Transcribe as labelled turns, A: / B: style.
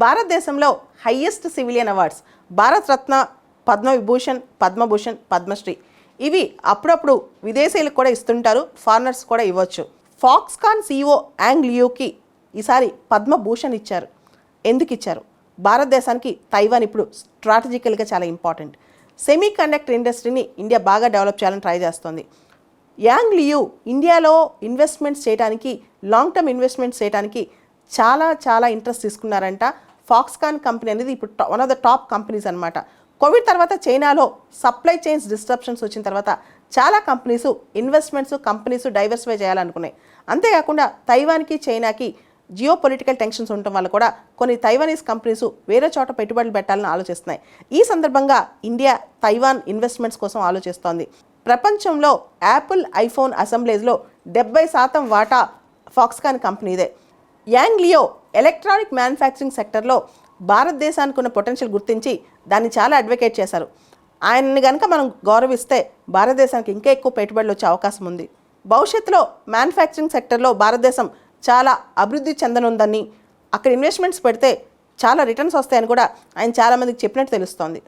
A: భారతదేశంలో highest civilian awards Bharat రత్న, పద్మవిభూషణ్, పద్మభూషణ్, పద్మశ్రీ ఇవి అప్పుడప్పుడు విదేశీయులకు కూడా ఇస్తుంటారు, ఫారినర్స్ కూడా ఇవ్వచ్చు. ఫాక్స్కాన్ CEO యాంగ్ లియూకి ఈసారి పద్మభూషణ్ ఇచ్చారు. ఎందుకు ఇచ్చారు? భారతదేశానికి తైవాన్ ఇప్పుడు స్ట్రాటజికల్గా చాలా ఇంపార్టెంట్. సెమీ కండక్టర్ ఇండస్ట్రీని ఇండియా బాగా డెవలప్ చేయాలని ట్రై చేస్తుంది. యాంగ్ లియూ ఇండియాలో ఇన్వెస్ట్మెంట్స్ చేయడానికి, లాంగ్ టర్మ్ ఇన్వెస్ట్మెంట్స్ చేయడానికి చాలా ఇంట్రెస్ట్ తీసుకున్నారంట. ఫాక్స్కాన్ కంపెనీ అనేది ఇప్పుడు one of the top companies అనమాట. కోవిడ్ తర్వాత చైనాలో సప్లై చైన్స్ డిస్ట్రప్షన్స్ వచ్చిన తర్వాత చాలా కంపెనీస్ డైవర్సిఫై చేయాలనుకున్నాయి. అంతేకాకుండా తైవాన్కి చైనాకి జియో పొలిటికల్ టెన్షన్స్ ఉండటం వల్ల కూడా కొన్ని తైవానీస్ కంపెనీస్ వేరే చోట పెట్టుబడులు పెట్టాలని ఆలోచిస్తున్నాయి. ఈ సందర్భంగా ఇండియా తైవాన్ ఇన్వెస్ట్మెంట్స్ కోసం ఆలోచిస్తోంది. ప్రపంచంలో యాపిల్ ఐఫోన్ అసెంబ్లీస్లో 70% వాటా ఫాక్స్కాన్ కంపెనీదే. యాంగ్ లియో ఎలక్ట్రానిక్ మ్యానుఫ్యాక్చరింగ్ సెక్టర్లో భారతదేశానికి ఉన్న పొటెన్షియల్ గుర్తించి దాన్ని చాలా అడ్వకేట్ చేశారు. ఆయన్ని కనుక మనం గౌరవిస్తే భారతదేశానికి ఇంకా ఎక్కువ పెట్టుబడులు వచ్చే అవకాశం ఉంది. భవిష్యత్తులో మ్యానుఫ్యాక్చరింగ్ సెక్టర్లో భారతదేశం చాలా అభివృద్ధి చెందనుందని, అక్కడ ఇన్వెస్ట్మెంట్స్ పెడితే చాలా రిటర్న్స్ వస్తాయని కూడా ఆయన చాలామందికి చెప్పినట్టు తెలుస్తోంది.